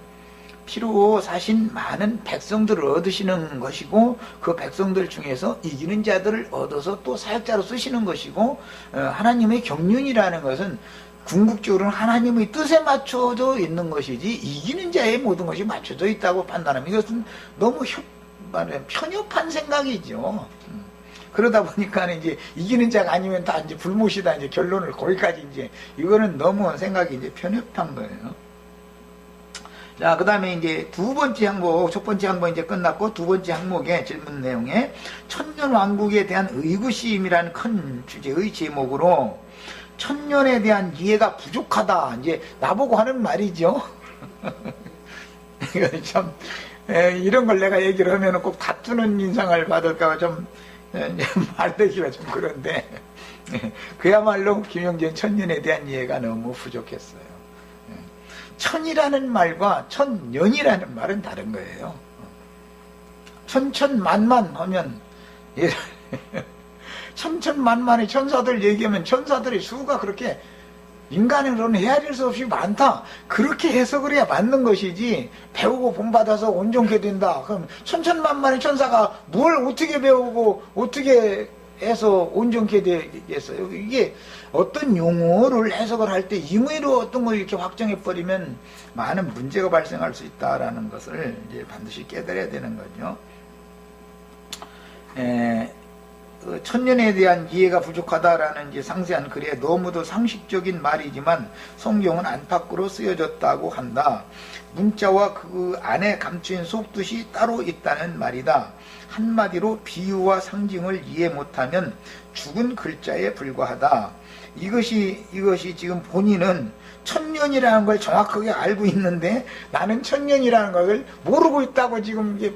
피로 사신 많은 백성들을 얻으시는 것이고, 그 백성들 중에서 이기는 자들을 얻어서 또 사역자로 쓰시는 것이고, 하나님의 경륜이라는 것은 궁극적으로는 하나님의 뜻에 맞춰져 있는 것이지 이기는 자의 모든 것이 맞춰져 있다고 판단하면 이것은 너무 편협한 생각이죠. 그러다 보니까 이제 이기는 자가 아니면 다 이제 불못이다, 이제 결론을 거기까지 이제 이거는 너무 생각이 이제 편협한 거예요. 자, 그 다음에 이제 두 번째 항목, 첫 번째 항목 이제 끝났고, 두 번째 항목의 질문 내용에 천년왕국에 대한 의구심이라는 큰 주제의 제목으로 천년에 대한 이해가 부족하다. 이제 나보고 하는 말이죠. 이거 참, 이런 걸 내가 얘기를 하면 꼭 다투는 인상을 받을까봐 좀, 말되기가 좀 그런데, 그야말로 김영재는 천년에 대한 이해가 너무 부족했어요. 천이라는 말과 천년이라는 말은 다른 거예요. 천천만만 하면 천천만만의 천사들 얘기하면 천사들의 수가 그렇게 인간으로는 헤아릴 수 없이 많다, 그렇게 해석을 해야 맞는 것이지, 배우고 본받아서 온전케 된다 그럼 천천만만의 천사가 뭘 어떻게 배우고 어떻게 해서 온전케 되겠어요. 이게 어떤 용어를 해석을 할 때 임의로 어떤 걸 이렇게 확정해버리면 많은 문제가 발생할 수 있다라는 것을 이제 반드시 깨달아야 되는 거죠. 천년에 대한 이해가 부족하다라는 이제 상세한 글에 너무도 상식적인 말이지만 성경은 안팎으로 쓰여졌다고 한다. 문자와 그 안에 감추인 속뜻이 따로 있다는 말이다. 한마디로 비유와 상징을 이해 못하면 죽은 글자에 불과하다. 이것이 지금 본인은 천년이라는 걸 정확하게 알고 있는데 나는 천년이라는 것을 모르고 있다고 지금 이게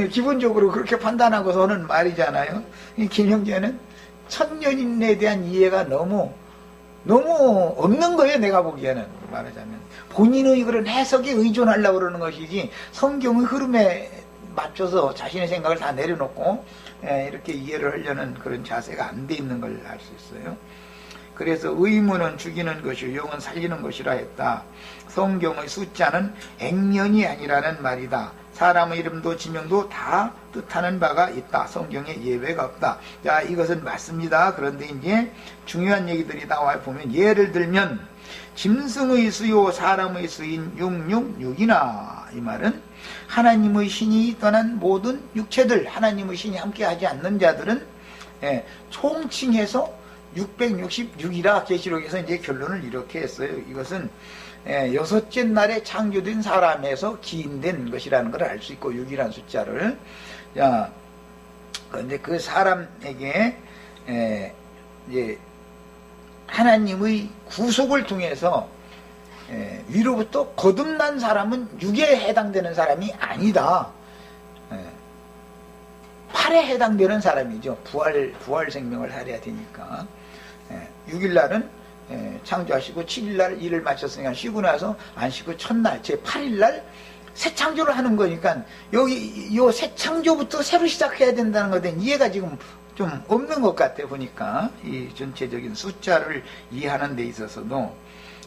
기본적으로 그렇게 판단하고서 하는 말이잖아요. 이 김영재는 천년에 대한 이해가 너무 없는 거예요. 내가 보기에는 말하자면 본인의 그런 해석에 의존하려고 그러는 것이지 성경의 흐름에 맞춰서 자신의 생각을 다 내려놓고 이렇게 이해를 하려는 그런 자세가 안 돼 있는 걸 알 수 있어요. 그래서 의문은 죽이는 것이요 영은 살리는 것이라 했다. 성경의 숫자는 액면이 아니라는 말이다. 사람의 이름도 지명도 다 뜻하는 바가 있다. 성경에 예외가 없다. 자, 이것은 맞습니다. 그런데 이제 중요한 얘기들이 나와 보면, 예를 들면 짐승의 수요 사람의 수인 666이나, 이 말은 하나님의 신이 떠난 모든 육체들, 하나님의 신이 함께하지 않는 자들은 총칭해서 666이라 계시록에서 이제 결론을 이렇게 했어요. 이것은 여섯째 날에 창조된 사람에서 기인된 것이라는 걸 알 수 있고, 6이라는 숫자를. 자, 그런데 그 사람에게 이제 하나님의 구속을 통해서 위로부터 거듭난 사람은 육에 해당되는 사람이 아니다. 팔에 해당되는 사람이죠. 부활 생명을 하려야 되니까. 6일날은 창조하시고 7일날 일을 마쳤으니까 쉬고 나서 안 쉬고 첫날 제 8일날 새 창조를 하는 거니까 여기 요 새 창조부터 새로 시작해야 된다는 것에 대한 이해가 지금 좀 없는 것 같아 보니까 이 전체적인 숫자를 이해하는 데 있어서도.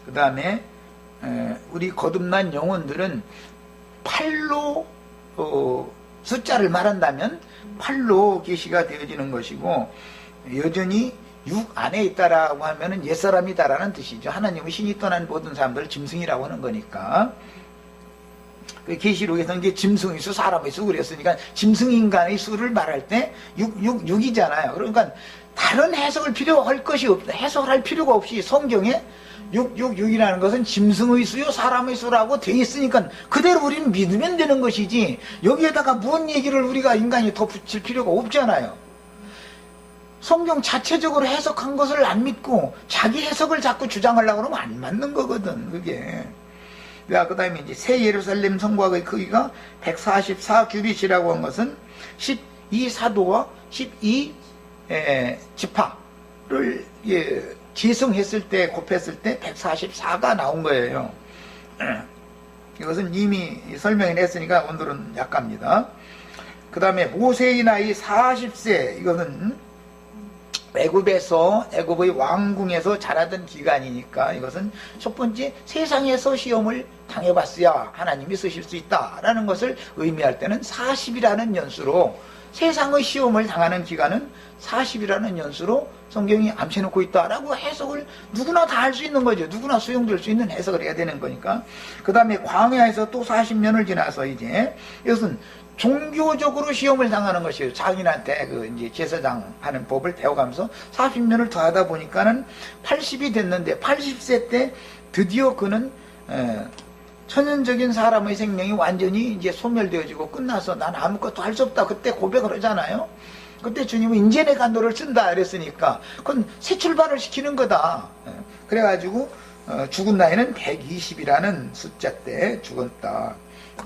그 다음에 우리 거듭난 영혼들은 8로 숫자를 말한다면 8로 계시가 되어지는 것이고, 여전히 6 안에 있다라고 하면은 옛사람이다라는 뜻이죠. 하나님의 신이 떠난 모든 사람들을 짐승이라고 하는 거니까. 그 계시록에서는 이게 짐승의 수, 사람의 수 그랬으니까 짐승 인간의 수를 말할 때 6이잖아요. 그러니까 다른 해석을 필요할 것이 없다. 해석할 필요가 없이 성경에 6이라는 것은 짐승의 수요 사람의 수라고 되어 있으니까 그대로 우리는 믿으면 되는 것이지, 여기에다가 무슨 얘기를 우리가 인간이 덧붙일 필요가 없잖아요. 성경 자체적으로 해석한 것을 안 믿고 자기 해석을 자꾸 주장하려고 그러면 안 맞는 거거든, 그게. 그 다음에 이제 새 예루살렘 성곽의 크기가 144규빗이라고 한 것은 12 사도와 12 지파를 지성했을 때, 곱했을 때 144가 나온 거예요. 이것은 이미 설명을 했으니까 오늘은 약합니다. 그 다음에 모세의 나이 40세, 이것은 애굽의 왕궁에서 자라던 기간이니까 이것은 첫 번째 세상에서 시험을 당해봤어야 하나님이 쓰실 수 있다라는 것을 의미할 때는 40이라는 연수로, 세상의 시험을 당하는 기간은 40이라는 연수로 성경이 암시해놓고 있다라고 해석을 누구나 다 할 수 있는 거죠. 누구나 수용될 수 있는 해석을 해야 되는 거니까. 그 다음에 광야에서 또 40년을 지나서 이제 이것은 종교적으로 시험을 당하는 것이에요. 장인한테 이제 제사장 하는 법을 배워가면서 40년을 더 하다 보니까는 80이 됐는데, 80세 때 드디어 그는 천연적인 사람의 생명이 완전히 이제 소멸되어지고 끝나서 난 아무것도 할 수 없다. 그때 고백을 하잖아요. 그때 주님은 이제 내가 너를 쓴다 그랬으니까 그건 새 출발을 시키는 거다. 그래가지고 죽은 나이는 120이라는 숫자 때 죽었다.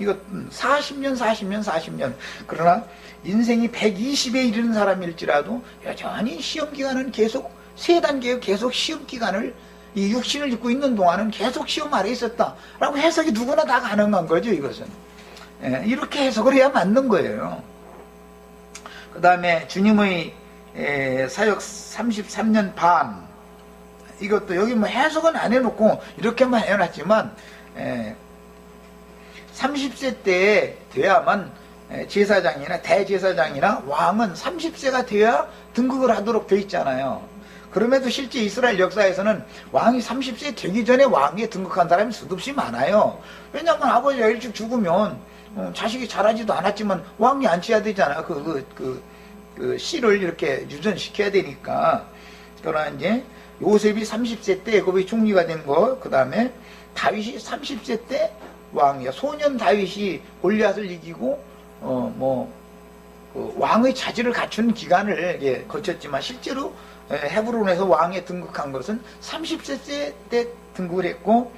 이거 40년. 그러나 인생이 120에 이르는 사람일지라도 여전히 시험기간은 계속 3단계 계속 시험기간을, 이 육신을 입고 있는 동안은 계속 시험 아래 있었다라고 해석이 누구나 다 가능한 거죠. 이것은 이렇게 해석을 해야 맞는 거예요. 그 다음에 주님의 사역 33년 반, 이것도 여기 뭐 해석은 안 해놓고 이렇게만 해놨지만 30세 때 돼야만 제사장이나 대제사장이나 왕은 30세가 돼야 등극을 하도록 돼 있잖아요. 그럼에도 실제 이스라엘 역사에서는 왕이 30세 되기 전에 왕위에 등극한 사람이 수없이 많아요. 왜냐하면 아버지가 일찍 죽으면 자식이 자라지도 않았지만 왕이 앉혀야 되잖아요. 그 씨를 이렇게 유전시켜야 되니까. 그러나 이제 요셉이 30세 때 애굽의 총리가 된 거, 그 다음에 다윗이 30세 때 왕이야. 소년 다윗이 골리앗을 이기고 그 왕의 자질을 갖춘 기간을 거쳤지만 실제로 헤브론에서 왕에 등극한 것은 30세 때 등극을 했고,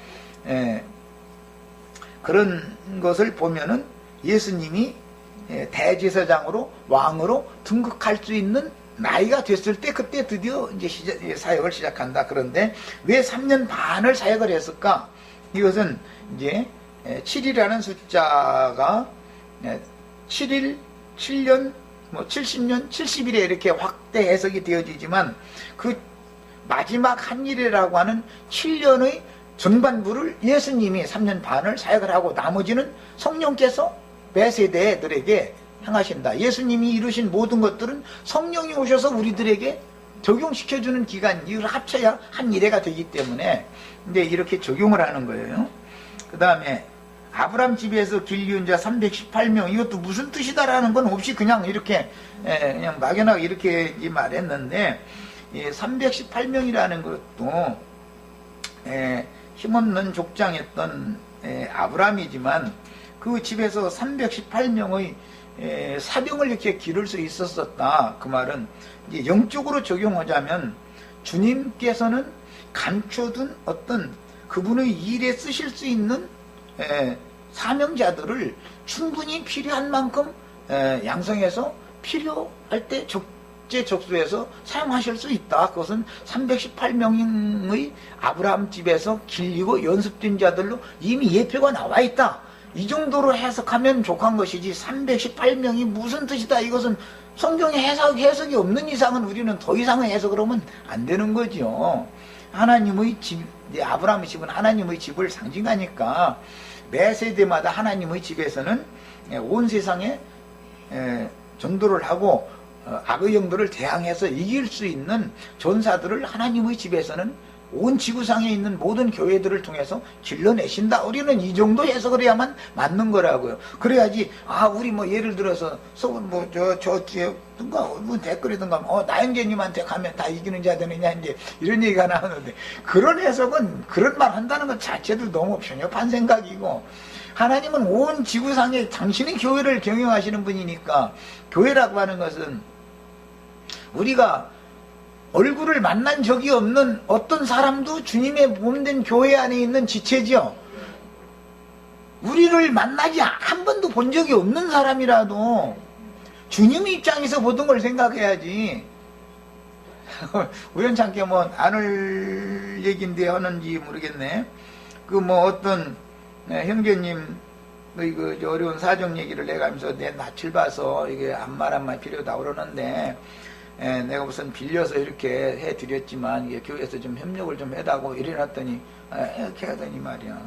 그런 것을 보면은 예수님이 대제사장으로 왕으로 등극할 수 있는 나이가 됐을 때 그때 드디어 이제 사역을 시작한다. 그런데 왜 3년 반을 사역을 했을까? 이것은 이제 7이라는 숫자가 7일, 7년, 70년, 70일에 이렇게 확대 해석이 되어지지만 그 마지막 한 일이라고 하는 7년의 전반부를 예수님이 3년 반을 사역을 하고 나머지는 성령께서 매 세대들에게 행하신다. 예수님이 이루신 모든 것들은 성령이 오셔서 우리들에게 적용시켜주는 기간, 이걸 합쳐야 한 일회가 되기 때문에 이제 이렇게 적용을 하는 거예요. 그 다음에 아브람 집에서 길리운 자 318명, 이것도 무슨 뜻이다라는 건 없이 그냥 이렇게 그냥 막연하게 이렇게 말했는데, 318명이라는 것도 힘없는 족장했던 아브람이지만 그 집에서 318명의 사병을 이렇게 기를 수 있었었다. 그 말은 이제 영적으로 적용하자면 주님께서는 감춰둔 어떤 그분의 일에 쓰실 수 있는 사명자들을 충분히 필요한 만큼 양성해서 필요할 때 적재적소해서 사용하실 수 있다. 그것은 318명의 아브라함 집에서 길리고 연습된 자들로 이미 예표가 나와 있다. 이 정도로 해석하면 족한 것이지 318명이 무슨 뜻이다. 이것은 성경에 해석이 없는 이상은 우리는 더 이상의 해석을 하면 안 되는 거죠. 하나님의 집, 아브라함의 집은 하나님의 집을 상징하니까 매 세대마다 하나님의 집에서는 온 세상에 전도를 하고 악의 영들을 대항해서 이길 수 있는 전사들을 하나님의 집에서는 온 지구상에 있는 모든 교회들을 통해서 길러내신다. 우리는 이 정도 해석을 해야만 맞는 거라고요. 그래야지 우리 뭐 예를 들어서 누가 뭐 댓글이든가 나영재님한테 가면 다 이기는 자 되느냐 이제 이런 얘기가 나오는데, 그런 해석은 그런 말 한다는 것 자체도 너무 편협한 생각이고, 하나님은 온 지구상에 당신의 교회를 경영하시는 분이니까, 교회라고 하는 것은 우리가 얼굴을 만난 적이 없는 어떤 사람도 주님의 몸된 교회 안에 있는 지체죠. 우리를 만나지 한 번도 본 적이 없는 사람이라도 주님의 입장에서 모든 걸 생각해야지. 우연찮게 뭐 안을 얘기인데 하는지 모르겠네. 그 뭐 어떤 형제님 그 어려운 사정 얘기를 내가 하면서 내 낯을 봐서 이게 안말 필요다 그러는데, 내가 우선 빌려서 이렇게 해드렸지만 교회에서 좀 협력을 좀 해다고 이래놨더니 이렇게 하더니 말이야,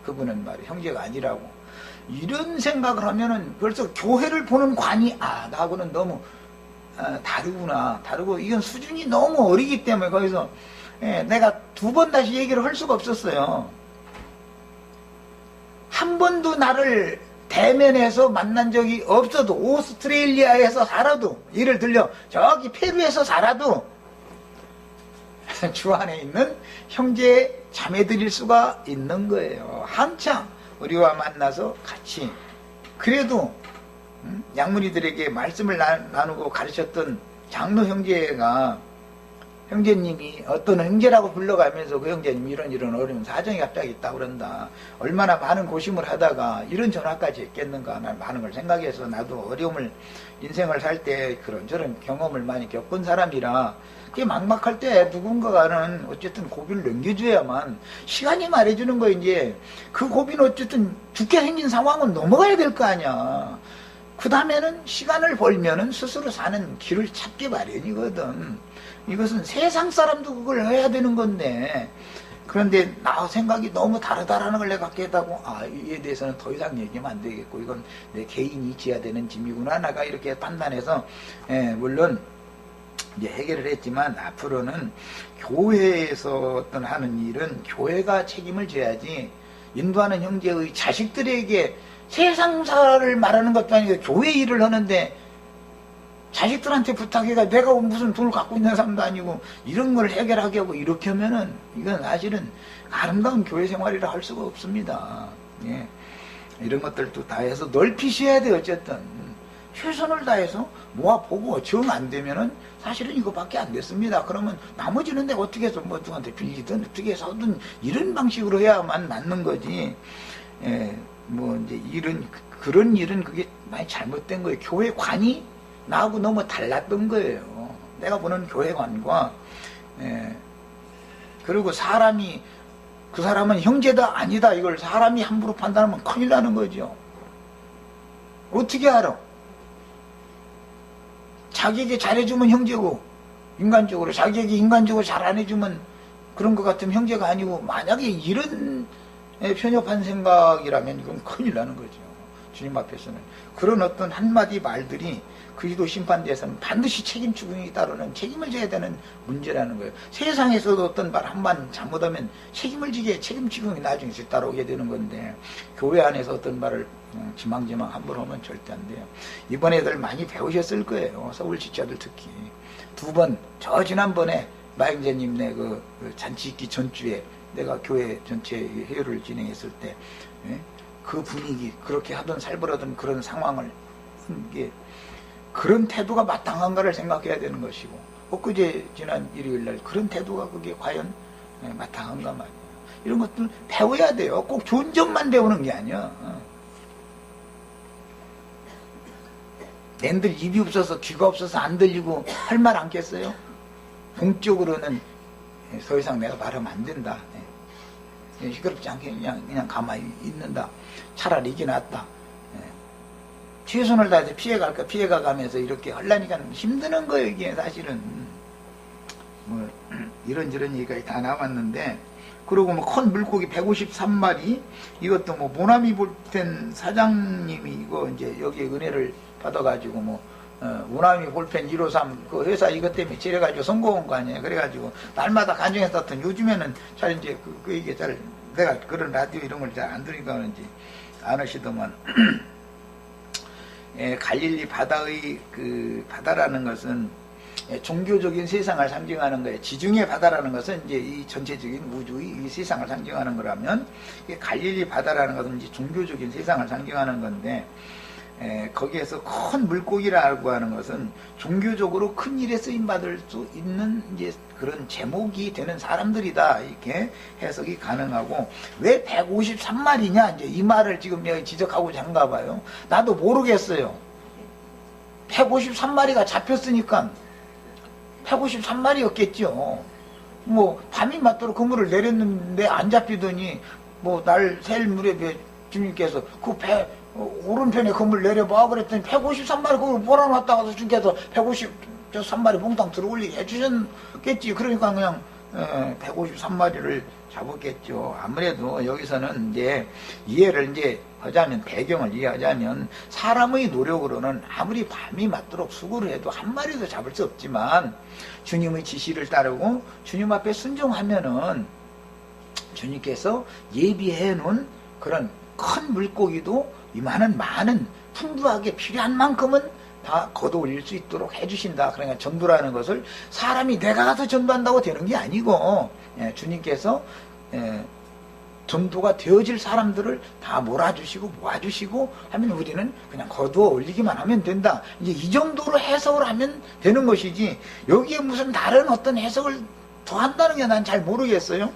그분은 말이야 형제가 아니라고. 이런 생각을 하면은 벌써 교회를 보는 관이 나하고는 너무 다르고, 이건 수준이 너무 어리기 때문에 거기서 내가 두 번 다시 얘기를 할 수가 없었어요. 한 번도 나를 대면에서 만난 적이 없어도, 오스트레일리아에서 살아도, 예를 들려 저기 페루에서 살아도 주 안에 있는 형제 자매들일 수가 있는 거예요. 한창 우리와 만나서 같이, 그래도 양문이들에게 말씀을 나누고 가르쳤던 장로 형제가, 형제님이 어떤 형제라고 불러가면서 그 형제님 이런 어려운 사정이 갑자기 있다고 그런다. 얼마나 많은 고심을 하다가 이런 전화까지 했겠는가. 난 많은 걸 생각해서 나도 어려움을, 인생을 살 때 그런저런 경험을 많이 겪은 사람이라, 그게 막막할 때 누군가는 어쨌든 고비를 넘겨줘야만, 시간이 말해주는 거, 이제 그 고비는 어쨌든 죽게 생긴 상황은 넘어가야 될 거 아니야. 그 다음에는 시간을 벌면은 스스로 사는 길을 찾기 마련이거든. 이것은 세상 사람도 그걸 해야 되는 건데, 그런데 나 생각이 너무 다르다라는 걸 내가 깨닫고, 이에 대해서는 더 이상 얘기하면 안 되겠고, 이건 내 개인이 지어야 되는 짐이구나, 나가 이렇게 판단해서, 물론 이제 해결을 했지만, 앞으로는 교회에서 어떤 하는 일은 교회가 책임을 져야지, 인도하는 형제의 자식들에게 세상사를 말하는 것도 아니고 교회 일을 하는데 자식들한테 부탁해가 내가 무슨 돈을 갖고 있는 사람도 아니고 이런 걸 해결하게 하고 이렇게 하면은 이건 사실은 아름다운 교회 생활이라 할 수가 없습니다. 예. 이런 것들도 다 해서 넓히셔야 돼요. 어쨌든 최선을 다해서 모아보고 정 안 되면은 사실은 이거밖에 안 됐습니다. 그러면 나머지는 내가 어떻게 해서 뭐 누구한테 빌리든 어떻게 해서 하든 이런 방식으로 해야만 맞는 거지. 예. 뭐 이제 그런 일은 그게 많이 잘못된 거예요. 교회관이 나하고 너무 달랐던 거예요. 내가 보는 교회관과, 그리고 그 사람은 형제다 아니다 이걸 사람이 함부로 판단하면 큰일 나는 거죠. 어떻게 알아? 자기에게 잘해주면 형제고, 인간적으로 자기에게 인간적으로 잘 안 해주면 그런 것 같으면 형제가 아니고, 만약에 이런 편협한 생각이라면 이건 큰일 나는 거죠. 주님 앞에서는 그런 어떤 한마디 말들이 그리스도 심판대에서는 반드시 책임 추궁이 따르는, 책임을 져야 되는 문제라는 거예요. 세상에서도 어떤 말 한번 잘못하면 책임을 지게 책임 추궁이 나중에 따라오게 되는 건데, 교회 안에서 어떤 말을 지망지망 함부로 하면 절대 안 돼요. 이번 애들 많이 배우셨을 거예요. 서울 지자들 특히. 저 지난번에 마영재님 그 잔치 있기 전주에 내가 교회 전체 회의를 진행했을 때, 그 분위기, 그렇게 하던 살벌하던 그런 상황을, 그런 태도가 마땅한가를 생각해야 되는 것이고, 엊그제 지난 일요일날 그런 태도가 그게 과연 마땅한가 말이야. 이런 것들 배워야 돼요. 꼭 좋은 점만 배우는 게 아니야. 낸들 입이 없어서 귀가 없어서 안 들리고 할 말 않겠어요? 공적으로는 더 이상 내가 말하면 안 된다. 시끄럽지 않게 그냥 가만히 있는다. 차라리 이게 낫다. 최선을 다해서 피해갈까 피해가가면서 이렇게 하려니까 힘드는 거예요. 이게 사실은 뭐 이런저런 얘기가 다 나왔는데, 그리고 뭐 큰 물고기 153마리, 이것도 뭐 모나미 볼펜 사장님이 이거 이제 여기에 은혜를 받아가지고 뭐 모나미 볼펜 153 그 회사 이것 때문에 지래가지고 성공한 거 아니에요. 그래가지고 날마다 간증했었던, 요즘에는 잘 이제 그 이게 잘 내가 그런 라디오 이런 걸 잘 안 들으니까 그런지 안 하시더만. 갈릴리 바다의 그 바다라는 것은 종교적인 세상을 상징하는 거예요. 지중해 바다라는 것은 이제 이 전체적인 우주의 이 세상을 상징하는 거라면, 갈릴리 바다라는 것은 이제 종교적인 세상을 상징하는 건데, 거기에서 큰 물고기라고 하는 것은 종교적으로 큰 일에 쓰임 받을 수 있는 이제 그런 제목이 되는 사람들이다, 이렇게 해석이 가능하고, 왜 153마리냐 이제 이 말을 지금 여기 지적하고자 한가 봐요. 나도 모르겠어요. 153마리가 잡혔으니까 153마리였겠죠. 뭐 밤이 맞도록 그물을 내렸는데 안 잡히더니 뭐 날 셀 무렵에 주님께서 그 배 오른편에 그물 내려봐 그랬더니 153마리 그걸 몰아놨다가 주님께서 153마리 몽땅 들어올리게 해주셨겠지. 그러니까 그냥 153마리를 잡았겠죠. 아무래도 여기서는 이제 이해를 이제 하자면, 배경을 이해하자면, 사람의 노력으로는 아무리 밤이 맞도록 수고를 해도 한 마리도 잡을 수 없지만 주님의 지시를 따르고 주님 앞에 순종하면은 주님께서 예비해 놓은 그런 큰 물고기도 이만한 많은 풍부하게 필요한 만큼은 다 걷어 올릴 수 있도록 해주신다. 그러니까 전도라는 것을 사람이 내가 가서 전도한다고 되는 게 아니고, 주님께서 전도가 되어질 사람들을 다 몰아주시고 모아주시고 하면 우리는 그냥 거두어 올리기만 하면 된다. 이제 이 정도로 해석을 하면 되는 것이지, 여기에 무슨 다른 어떤 해석을 더 한다는 게 난 잘 모르겠어요.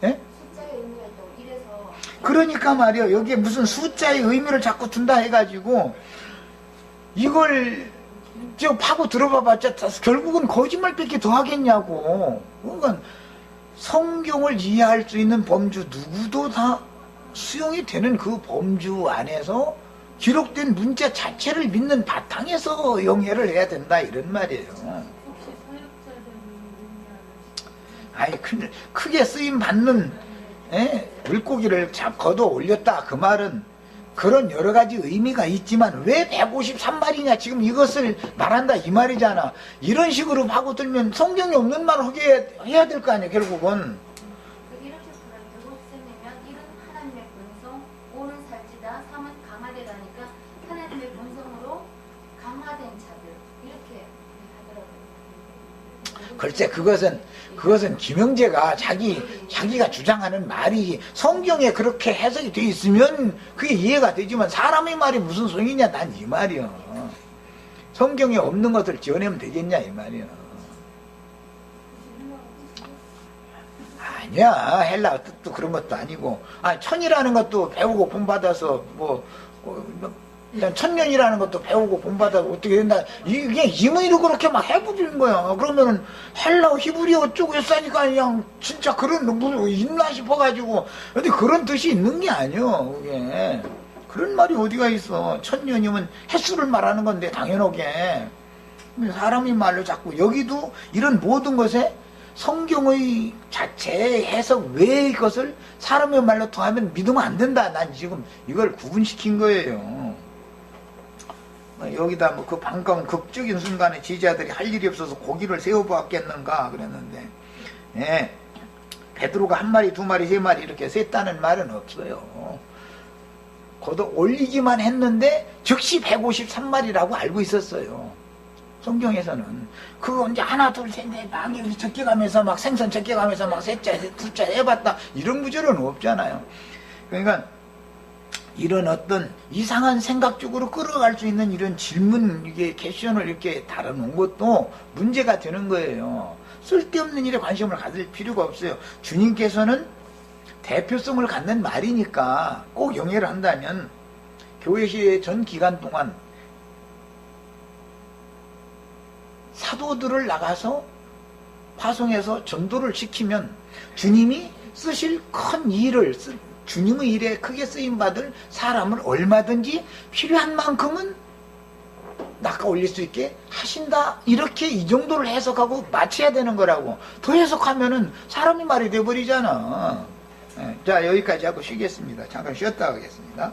네? 그러니까 말이요, 여기에 무슨 숫자의 의미를 자꾸 둔다 해가지고 이걸 저 파고 들어봐봤자 결국은 거짓말밖에 더 하겠냐고. 그러니까 성경을 이해할 수 있는 범주 누구도 다 수용이 되는 그 범주 안에서 기록된 문자 자체를 믿는 바탕에서 영해를 해야 된다, 이런 말이에요. 아이, 크게 쓰임 받는 물고기를 걷어 올렸다, 그 말은 그런 여러 가지 의미가 있지만 왜 153마리냐 지금 이것을 말한다 이 말이잖아. 이런 식으로 하고 들면 성경이 없는 말 하게 해야 될 거 아니야 결국은. 이렇게 결국 쓰면 이런 하나님의 본성, 오는 살찌다, 삼은 강화되다니까 하나님의 본성으로 강화된 자들, 이렇게 하더라고요. 글쎄 그것은 김영재가 자기가 주장하는 말이 성경에 그렇게 해석이 돼 있으면 그게 이해가 되지만 사람의 말이 무슨 소용이냐, 난 이 말이야. 성경에 없는 것을 지어내면 되겠냐 이 말이야. 아니야, 헬라 뜻도 그런 것도 아니고, 천이라는 것도 배우고 본받아서 천년이라는 것도 배우고 본받아서 어떻게 된다. 이게 임의로 그렇게 막 해부리는 거야. 그러면은 헬라어 히브리어 어쩌고 했으니까 그냥 진짜 그런 있나 싶어가지고. 근데 그런 뜻이 있는 게 아니요. 그게 그런 말이 어디가 있어. 천년이면 횟수를 말하는 건데 당연하게. 사람의 말로 자꾸 여기도 이런 모든 것에 성경의 자체의 해석 외의 것을 사람의 말로 더하면 믿으면 안 된다. 난 지금 이걸 구분시킨 거예요. 여기다 뭐 그 방금 극적인 순간에 지지자들이 할 일이 없어서 고기를 세워보았겠는가 그랬는데, 베드로가 한 마리, 두 마리, 세 마리 이렇게 셌다는 말은 없어요. 걷어 올리기만 했는데 즉시 153마리라고 알고 있었어요. 성경에서는 그거 이제 하나 둘 셋 넷 막 적혀가면서 막 생선 적혀가면서 막 셋자 둘자 해봤다 이런 구절은 없잖아요. 그러니까 이런 어떤 이상한 생각 쪽으로 끌어갈 수 있는 이런 질문, 이게 퀘션을 이렇게 달아놓은 것도 문제가 되는 거예요. 쓸데없는 일에 관심을 가질 필요가 없어요. 주님께서는 대표성을 갖는 말이니까 꼭 영예를 한다면 교회 시대 전 기간 동안 사도들을 나가서 파송해서 전도를 시키면 주님이 쓰실 큰 일을, 주님의 일에 크게 쓰임받을 사람을 얼마든지 필요한 만큼은 낚아 올릴 수 있게 하신다. 이렇게 이 정도를 해석하고 마쳐야 되는 거라고. 더 해석하면은 사람이 말이 돼버리잖아. 자, 여기까지 하고 쉬겠습니다. 잠깐 쉬었다 가겠습니다.